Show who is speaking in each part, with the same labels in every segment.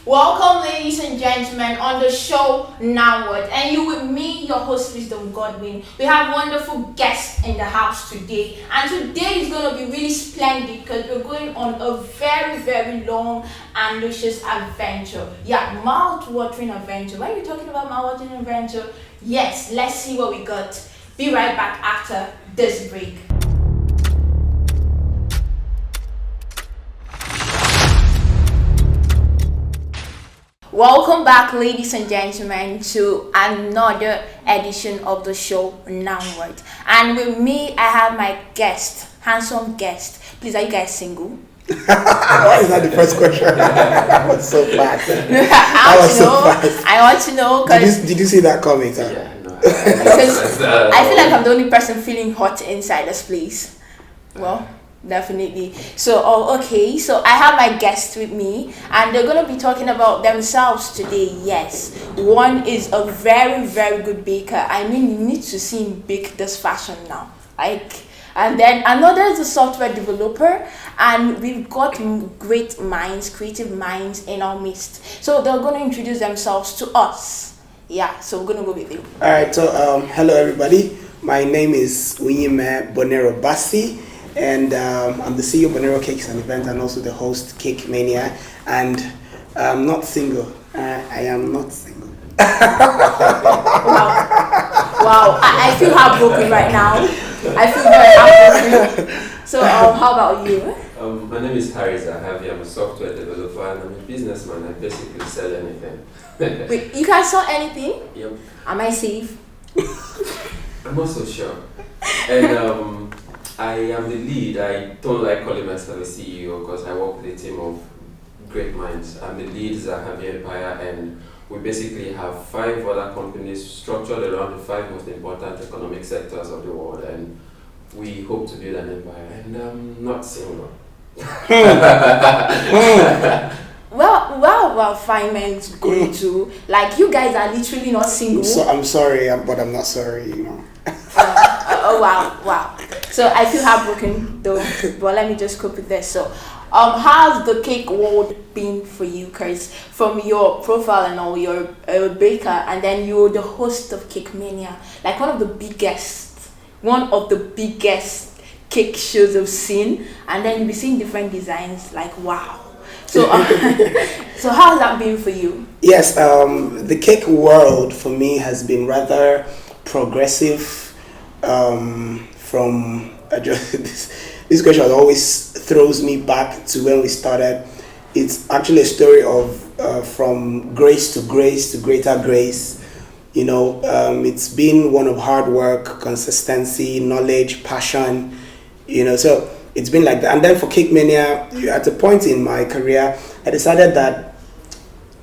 Speaker 1: Welcome, ladies and gentlemen, on the show Nowward. And you with me, your host, Wisdom Godwin. We have wonderful guests in the house today. And today is going to be really splendid because we're going on a very, very long, ambitious adventure. Yeah, mouth-watering adventure. Why are you talking about mouth-watering adventure? Yes, let's see what we got. Be right back after this break. Welcome back, ladies and gentlemen, to another edition of the show Nowward. And with me, I have my guest, handsome guest. Please, are you guys single?
Speaker 2: Why is that the first question? That was so fast.
Speaker 1: I want to know because
Speaker 2: Did you see that coming? Huh?
Speaker 3: Yeah, no,
Speaker 1: I feel like I'm the only person feeling hot inside this place. Well, definitely. So, okay. So I have my guests with me, and they're gonna be talking about themselves today. Yes, one is a very, very good baker. I mean, you need to see him bake this fashion now. And then another is a software developer, and we've got great minds, creative minds in our midst. So they're gonna introduce themselves to us. Yeah. So we're gonna go with you.
Speaker 2: All right. So, hello everybody. My name is Unyime Bonero Basti. And I'm the CEO of Bonero Cakes and Event and also the host Cake Mania. And I'm not single. I am not single.
Speaker 1: Wow. I feel heartbroken right now. I feel very heartbroken. So how about you?
Speaker 3: My name is Harry Zahavi. I'm a software developer and I'm a businessman. I basically sell anything.
Speaker 1: Wait, you can sell anything?
Speaker 3: Yep.
Speaker 1: Am I safe?
Speaker 3: I'm not so sure. And I am the lead. I don't like calling myself a CEO because I work with a team of great minds. I'm the lead Zahavi Empire, and we basically have 5 other companies structured around the 5 most important economic sectors of the world, and we hope to build an empire. And I'm not single.
Speaker 1: Well, fine men's going to like you guys are literally not single.
Speaker 2: So I'm sorry, but I'm not sorry. You know.
Speaker 1: Wow. So I feel heartbroken though, but let me just cope with this. So, how's the cake world been for you? Cause from your profile and all, you're a baker, and then you're the host of Cake Mania, like one of the biggest cake shows I've seen, and then you'll be seeing different designs. Like wow. So, so how's that been for you?
Speaker 2: Yes, the cake world for me has been rather progressive. This question always throws me back to when we started. It's actually a story of from grace to grace to greater grace. You know, it's been one of hard work, consistency, knowledge, passion. You know, so it's been like that. And then for Cake Mania, at a point in my career, I decided that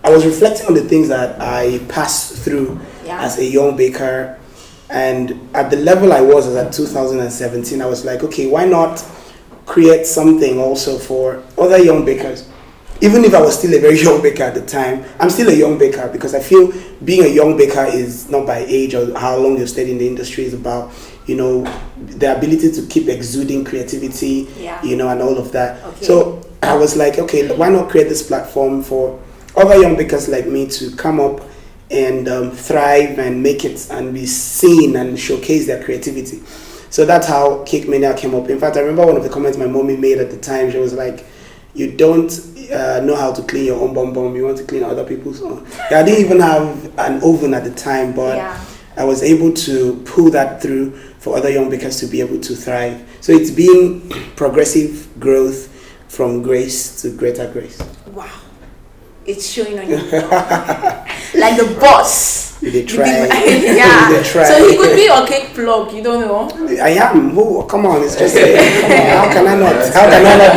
Speaker 2: I was reflecting on the things that I passed through as a young baker. And at the level I was at 2017, I was like, okay, why not create something also for other young bakers? Even if I was still a very young baker at the time, I'm still a young baker because I feel being a young baker is not by age or how long you've stayed in the industry. It's about, you know, the ability to keep exuding creativity, you know, and all of that.
Speaker 1: Okay.
Speaker 2: So I was like, okay, why not create this platform for other young bakers like me to come up and thrive and make it and be seen and showcase their creativity. So that's how Cake Mania came up. In fact, I remember one of the comments my mommy made at the time. She was like, you don't know how to clean your own bum, you want to clean other people's own. Yeah, I didn't even have an oven at the time, but I was able to pull that through for other young bakers to be able to thrive. So it's been progressive growth from grace to greater grace.
Speaker 1: Wow. It's showing on you. Like the boss.
Speaker 2: They try.
Speaker 1: Yeah.
Speaker 2: They try.
Speaker 1: So he could be a cake plug, you don't know?
Speaker 2: I am. Who? Come on, it's just come on. How can I not? How can I not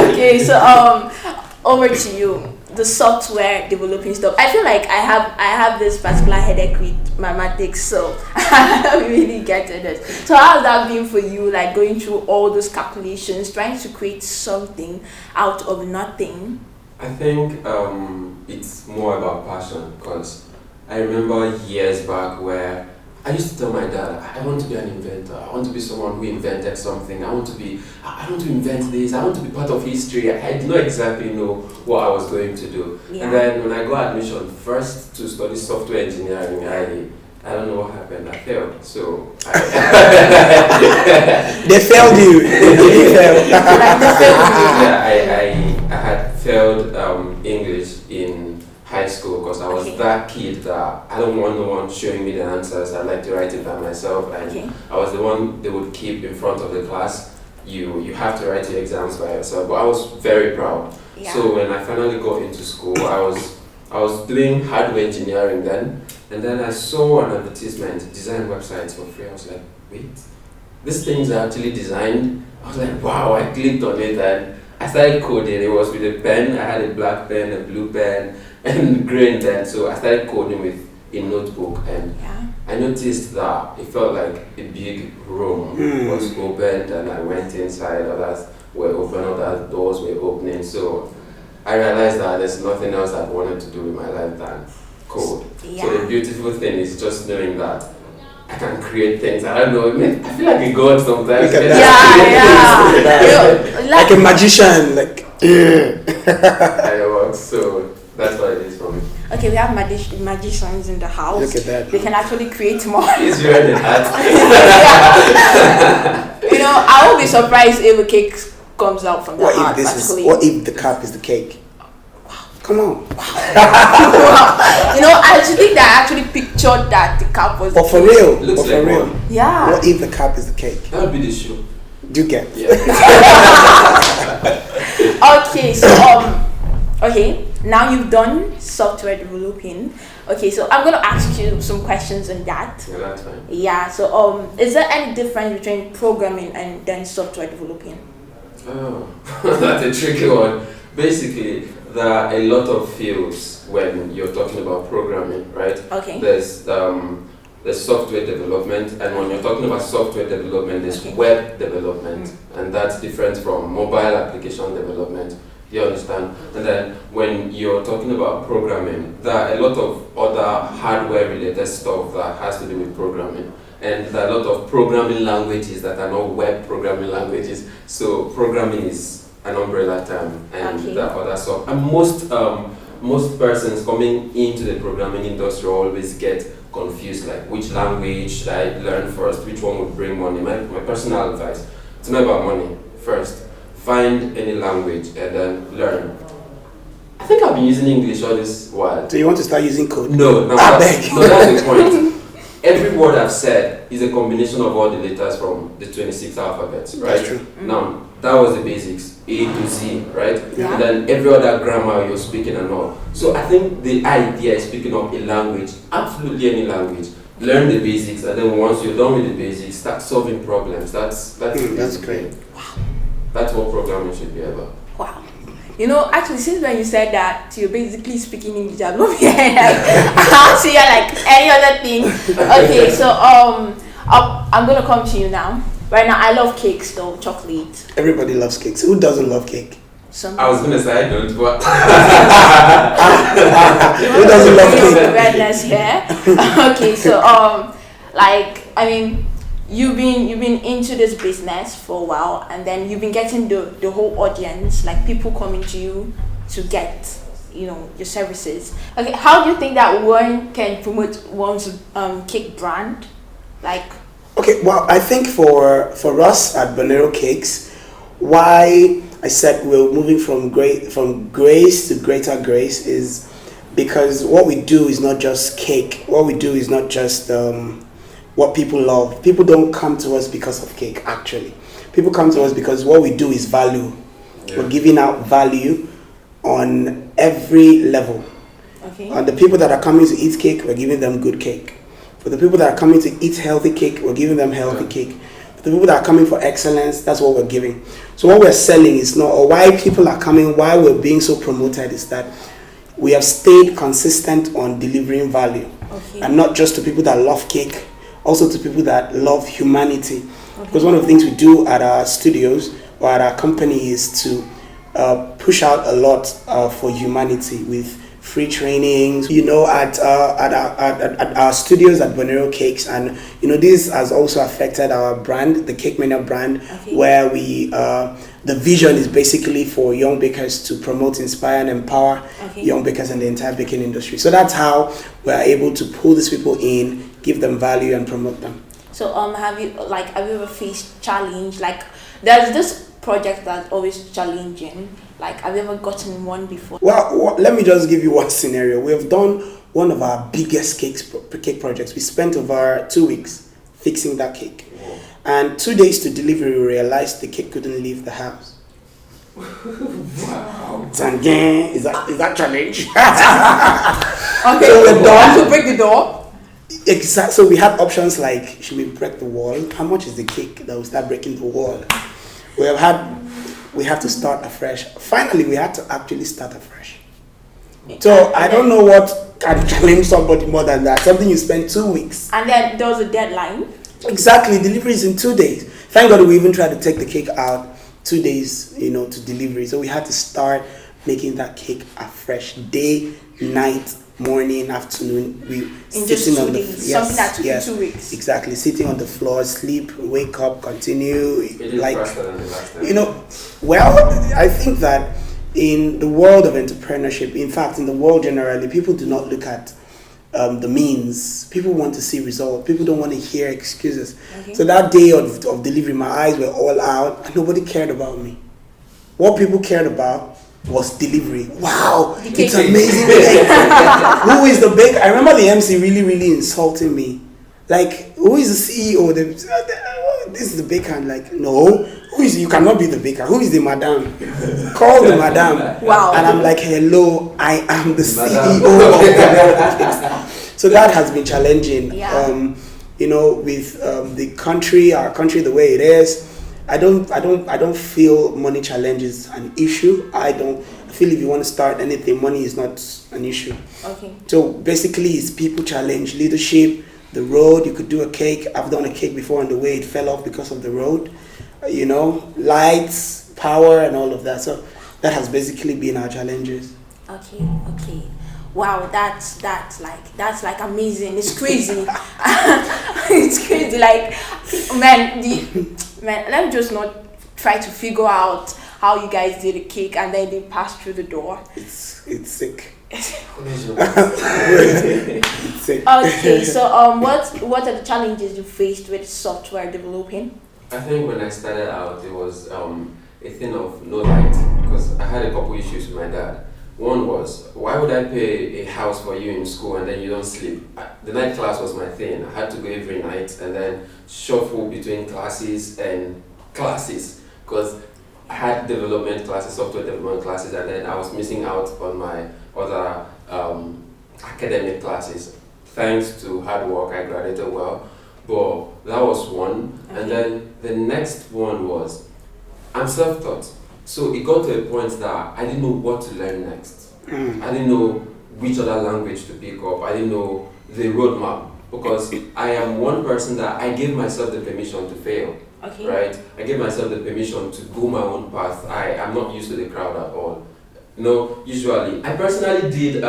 Speaker 2: be?
Speaker 1: Okay, so over to you. The software developing stuff. I feel like I have this particular headache with mathematics, so I really get it. So how's that been for you? Like going through all those calculations, trying to create something out of nothing.
Speaker 3: I think it's more about passion because I remember years back where I used to tell my dad, I want to be an inventor. I want to be someone who invented something. I want to invent this. I want to be part of history. I did not exactly know what I was going to do.
Speaker 1: Yeah.
Speaker 3: And then when I got admission first to study software engineering, I don't know what happened. I failed. So
Speaker 2: They failed you. They really failed.
Speaker 3: I had failed English in high school because I was that kid that I don't want no one showing me the answers. I like to write it by myself, and I was the one they would keep in front of the class. You have to write your exams by yourself. But I was very proud.
Speaker 1: Yeah.
Speaker 3: So when I finally got into school, I was doing hardware engineering then, and then I saw an advertisement, design websites for free. I was like, wait, these things are actually designed. I was like, wow, I clicked on it and I started coding. It was with a pen. I had a black pen, a blue pen, and green pen. So I started coding with a notebook, and I noticed that it felt like a big room was opened, and I went inside. Others were open, other doors were opening. So I realized that there's nothing else I wanted to do with my life than code.
Speaker 1: Yeah.
Speaker 3: So the beautiful thing is just knowing that I can create things. I don't know. I feel like a god sometimes.
Speaker 2: Like a magician. Like.
Speaker 3: I work. So that's what it is for me.
Speaker 1: Okay, we have magicians in the house.
Speaker 2: Look at that.
Speaker 1: They can actually create more.
Speaker 3: He's wearing a hat.
Speaker 1: You know, I will be surprised if a cake comes out from the heart.
Speaker 2: What if the cup is the cake? Come on.
Speaker 1: You know, I think that I actually pictured that the cup was.
Speaker 2: But for real.
Speaker 3: Looks
Speaker 2: But
Speaker 3: like
Speaker 2: for real.
Speaker 3: one.
Speaker 1: Yeah.
Speaker 2: What if the cup is the cake?
Speaker 3: That would be the show.
Speaker 2: Do you get?
Speaker 3: Yeah.
Speaker 1: Okay, so okay, now you've done software developing. Okay, so I'm gonna ask you some questions on that.
Speaker 3: Yeah, that's fine.
Speaker 1: Yeah, so is there any difference between programming and then software developing?
Speaker 3: Oh, that's a tricky one. Basically, there are a lot of fields when you're talking about programming, right?
Speaker 1: Okay.
Speaker 3: There's software development, and when you're talking about software development, there's web development, and that's different from mobile application development. You understand? And then when you're talking about programming, there are a lot of other hardware-related stuff that has to do with programming. And there are a lot of programming languages that are not web programming languages. So programming is an umbrella term, and there are other stuff. And most persons coming into the programming industry always get confused, like which language should I learn first, which one would bring money. My personal advice, it's not about money. First, find any language and then learn. I think I've been using English all this while.
Speaker 2: So you want to start using code?
Speaker 3: No,
Speaker 2: that's
Speaker 3: the point. Every word I've said is a combination of all the letters from the 26 alphabets, right?
Speaker 2: That's true.
Speaker 3: Now, that was the basics, A to Z, right?
Speaker 1: Yeah.
Speaker 3: And then every other grammar you're speaking and all. So I think the idea is picking up a language, absolutely any language. Learn the basics, and then once you're done with the basics, start solving problems. That's
Speaker 2: great.
Speaker 1: Wow.
Speaker 3: That's what programming should be about.
Speaker 1: Wow. You know, actually, since when you said that you're basically speaking English, I'm over here like I can't see like any other thing. Okay, so I'm gonna come to you now. Right now, I love cakes though, chocolate.
Speaker 2: Everybody loves cakes. Who doesn't love cake?
Speaker 3: I was gonna say I don't, but
Speaker 2: who doesn't love cake?
Speaker 1: Redness here. Okay, so like I mean, you've been into this business for a while, and then you've been getting the whole audience, like people coming to you to get, you know, your services. Okay, how do you think that one can promote one's cake brand? Like,
Speaker 2: okay, well, I think for us at Bonero Cakes, why I said we're moving from grace to greater grace is because what we do is not just cake. What we do is not just what people love. People don't come to us because of cake, actually. People come to us because what we do is value. Yeah. We're giving out value on every level.
Speaker 1: okay.
Speaker 2: And the people that are coming to eat cake, we're giving them good cake. For the people that are coming to eat healthy cake, we're giving them healthy cake. For the people that are coming for excellence, that's what we're giving. So what we're selling is not, or why people are coming, why we're being so promoted is that we have stayed consistent on delivering value.
Speaker 1: Okay.
Speaker 2: And not just to people that love cake, also to people that love humanity.
Speaker 1: Okay.
Speaker 2: Because one of the things we do at our studios or at our company is to push out a lot for humanity with free trainings, at our studios at Bonero Cakes. And, this has also affected our brand, the Cake Mania brand, where the vision is basically for young bakers to promote, inspire, and empower young bakers in the entire baking industry. So that's how we are able to pull these people in, give them value, and promote them.
Speaker 1: So have you ever faced challenge? Like, there's this project that's always challenging. Like, have you ever gotten one before?
Speaker 2: Well, let me just give you one scenario. We have done one of our biggest cake projects. We spent over 2 weeks fixing that cake. And 2 days to delivery, we realized the cake couldn't leave the house.
Speaker 3: Wow.
Speaker 2: And again, is that challenge?
Speaker 1: Okay, so we're done to break the door.
Speaker 2: Exactly. So we had options like, should we break the wall? How much is the cake that we start breaking the wall? We have to start afresh. Finally, we had to actually start afresh. So I don't know what can challenge somebody more than that. Something you spend 2 weeks.
Speaker 1: And then there was a deadline.
Speaker 2: Exactly. Delivery is in 2 days. Thank God we even tried to take the cake out 2 days, to delivery. So we had to start making that cake afresh. Day, night, morning, afternoon.
Speaker 1: In just 2 days. Something that took 2 weeks.
Speaker 2: Exactly. Sitting on the floor, sleep, wake up, continue.
Speaker 3: It is faster than the last time.
Speaker 2: I think that in the world of entrepreneurship, in fact, in the world generally, people do not look at the means. People want to see results. People don't want to hear excuses. So that day of delivery, my eyes were all out and nobody cared about me. What people cared about was delivery. Wow, it's amazing. Who is the baker? I remember the MC really, really insulting me. Like, who is the CEO? This is the baker. I'm like, no. You cannot be the baker. Who is the madam? Call the madam.
Speaker 1: Wow.
Speaker 2: And I'm like, hello, I am the CEO of the So that has been challenging.
Speaker 1: Yeah.
Speaker 2: With our country the way it is, I don't feel money challenge is an issue. I feel if you want to start anything, money is not an issue.
Speaker 1: Okay.
Speaker 2: So basically, it's people challenge, leadership, the road. You could do a cake. I've done a cake before, and the way it fell off because of the road. Lights, power, and all of that. So that has basically been our challenges.
Speaker 1: Okay. Wow, that's like amazing. It's crazy. It's crazy. Like, man, let me just not try to figure out how you guys did a cake and then they passed through the door.
Speaker 2: It's sick.
Speaker 3: It's
Speaker 2: sick.
Speaker 1: Okay, so what are the challenges you faced with software developing?
Speaker 3: I think when I started out, it was a thing of no light, because I had a couple issues with my dad. One was, why would I pay a house for you in school and then you don't sleep? The night class was my thing. I had to go every night and then shuffle between classes and classes, because I had development classes, software development classes, and then I was missing out on my other academic classes. Thanks to hard work, I graduated well. But that was one. Okay. And then the next one was, I'm self-taught. So it got to a point that I didn't know what to learn next. I didn't know which other language to pick up. I didn't know the roadmap, because I am one person that I gave myself the permission to fail.
Speaker 1: Okay.
Speaker 3: Right? I gave myself the permission to go my own path. I am not used to the crowd at all. Usually. I personally did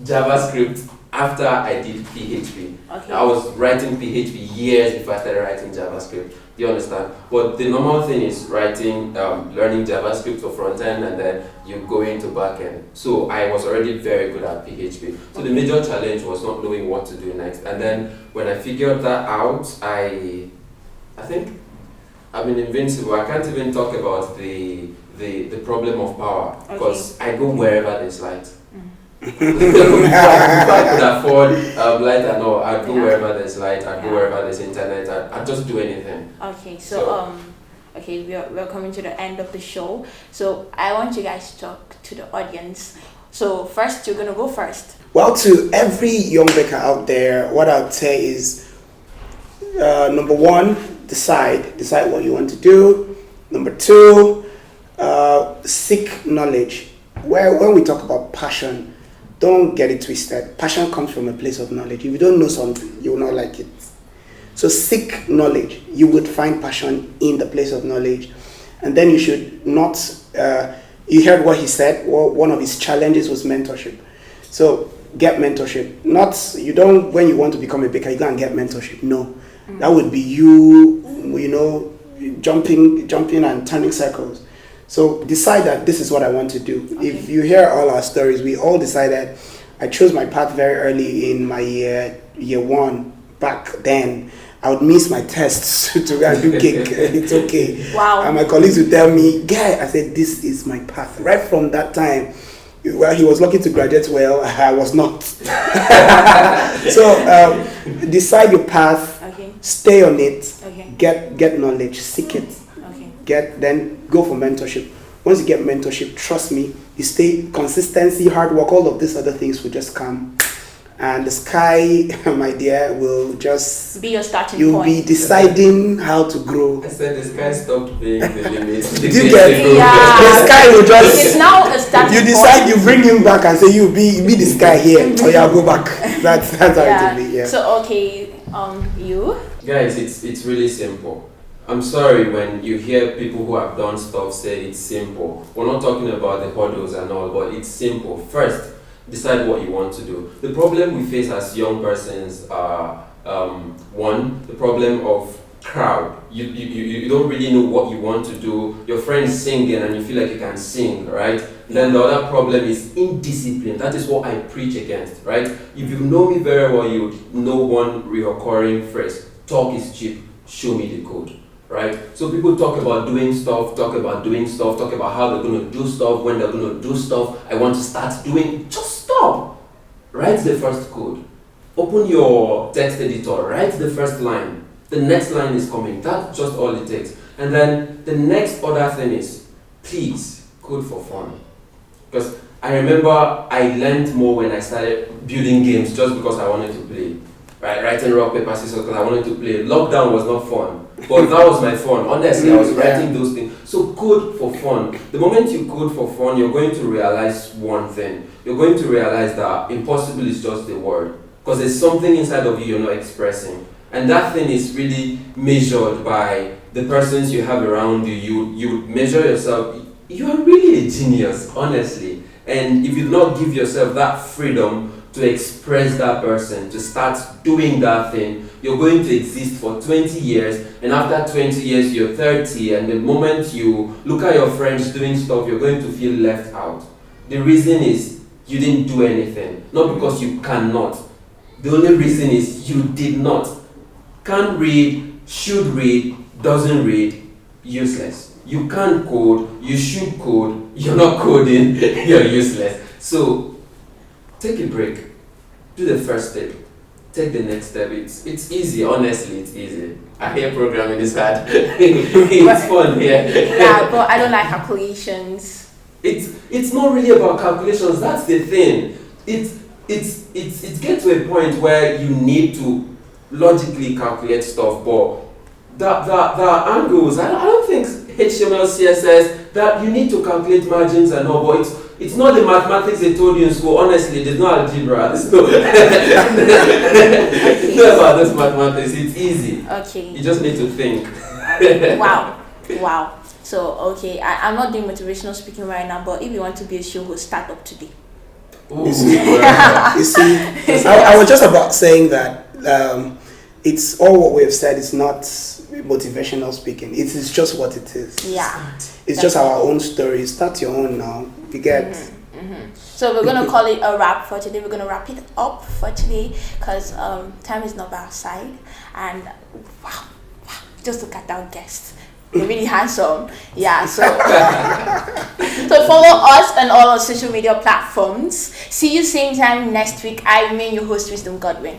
Speaker 3: JavaScript after I did PHP.
Speaker 1: Okay.
Speaker 3: I was writing PHP years before I started writing JavaScript. Do you understand? But the normal thing is learning JavaScript for front end, and then you go into back end. So I was already very good at PHP. So the major challenge was not knowing what to do next. And then when I figured that out, I think I've been invincible. I can't even talk about the problem of power, because I go wherever there's light. If I could afford light and all, I'd go wherever there's light, I'd go wherever there's internet, I'd just do anything.
Speaker 1: Okay, so we're coming to the end of the show. So I want you guys to talk to the audience. So first, you're gonna go first.
Speaker 2: Well, to every young baker out there, what I would say is, number one, decide what you want to do. Number two, seek knowledge. When we talk about passion, don't get it twisted. Passion comes from a place of knowledge. If you don't know something, you will not like it. So seek knowledge. You would find passion in the place of knowledge. And then you should not, you heard what he said, one of his challenges was mentorship. So get mentorship. Not you don't when you want to become a baker, you go and get mentorship. No, that would be you know, jumping and turning circles. So decide that this is what I want to do.
Speaker 1: Okay.
Speaker 2: If you hear all our stories, we all decided. I chose my path very early in my year one. Back then, I would miss my tests to go and do cake. It's okay.
Speaker 1: Wow.
Speaker 2: And my colleagues would tell me, "Guy," I said, "This is my path." Right from that time, well, he was lucky to graduate well. I was not. So decide your path.
Speaker 1: Okay.
Speaker 2: Stay on it.
Speaker 1: Okay.
Speaker 2: Get knowledge. Seek it.
Speaker 1: Okay.
Speaker 2: Then go for mentorship. Once you get mentorship, trust me, you stay consistency, hard work, all of these other things will just come. And the sky, my dear, will just
Speaker 1: be your starting
Speaker 2: you'll
Speaker 1: point.
Speaker 2: be deciding how to grow.
Speaker 3: I said the sky stopped being the limit.
Speaker 2: Did you get it?
Speaker 1: Yeah.
Speaker 2: The sky will just
Speaker 1: It's now a starting
Speaker 2: you
Speaker 1: point.
Speaker 2: decide you bring him back and say you be the sky here. Or yeah, go back. That's how it will be. Yeah.
Speaker 1: So okay, you.
Speaker 3: Guys, it's really simple. I'm sorry when you hear people who have done stuff say it's simple. We're not talking about the hurdles and all, but it's simple. First, decide what you want to do. The problem we face as young persons are one, the problem of crowd. You don't really know what you want to do. Your friend's singing and you feel like you can sing, right? Then the other problem is indiscipline. That is what I preach against, right? If you know me very well, you know one reoccurring phrase: talk is cheap, show me the code. Right? So people talk about doing stuff, talk about how they're going to do stuff, when they're going to do stuff. I want to start doing, just stop. Write the first code. Open your text editor, write the first line. The next line is coming. That's just all it takes. And then the next other thing is, please, code for fun. Because I remember I learned more when I started building games just because I wanted to play. Right? Writing rock, paper, scissors because I wanted to play. Lockdown was not fun. But that was my fun. Honestly, I was writing those things. So code for fun. The moment you code for fun, you're going to realize one thing. You're going to realize that impossible is just a word. Because there's something inside of you you're not expressing. And that thing is really measured by the persons you have around you. You measure yourself. You are really a genius, honestly. And if you not give yourself that freedom to express that person, to start doing that thing, you're going to exist for 20 years, and after 20 years you're 30, and the moment you look at your friends doing stuff, you're going to feel left out. The reason is you didn't do anything, not because you cannot. The only reason is you did not. Can't read, should read, doesn't read, useless. You can't code, you should code, you're not coding, you're useless. So take a break. Do the first step. Take the next step. It's easy, honestly, it's easy. I hear programming is hard. It's fun here.
Speaker 1: Yeah, but I don't like calculations.
Speaker 3: It's not really about calculations, that's the thing. It gets to a point where you need to logically calculate stuff, but the angles, I don't think HTML, CSS, that you need to calculate margins and all, but it's not the mathematics they told you in school. Honestly, there's no algebra. There's no it's not about this mathematics. It's easy.
Speaker 1: Okay.
Speaker 3: You just need to think.
Speaker 1: Wow. So, okay, I'm not doing motivational speaking right now, but if you want to be a show host, start up today.
Speaker 3: Ooh,
Speaker 2: You see, I was just about saying that it's all what we have said. It's not motivational speaking. It is just what it is.
Speaker 1: Yeah.
Speaker 2: It's just our own story. Start your own now. You get.
Speaker 1: So we're gonna call it a wrap for today. We're gonna wrap it up for today because time is not by our side. And wow, just look at that guest. They're really handsome. Yeah. So so follow us on all our social media platforms. See you same time next week. I remain your host, Wisdom Godwin.